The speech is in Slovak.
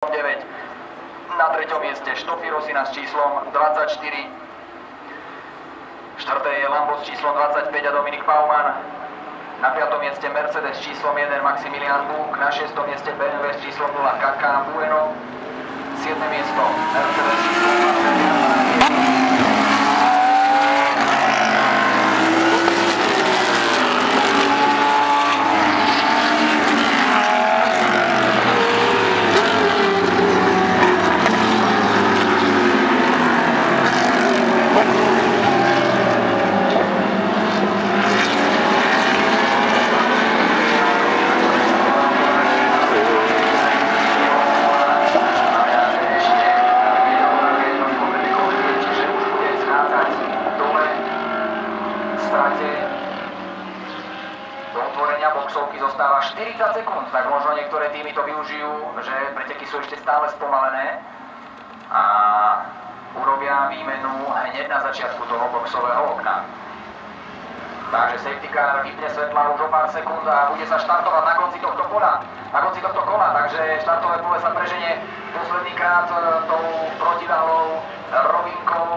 9. Na 3. mieste Štofy Rosina s číslom 24. Štvrté je Lambo s číslom 25 a Dominik Pauman. Na 5. mieste Mercedes s číslom 1 Maximilian Buk. Na 6. mieste BMW s číslom 0 Kaka Bueno. 7. miesto Mercedes s číslom 20. Do otvorenia boxovky zostáva 40 sekúnd, tak možno niektoré týmy to využijú, že preteky sú ešte stále spomalené a urobia výmenu hneď na začiatku toho boxového okna. Takže safety car vypne svetla už o pár sekúnd a bude sa štartovať na konci tohto kola. Takže štartové pole sa preženie posledný krát tou protiváhou rovinkou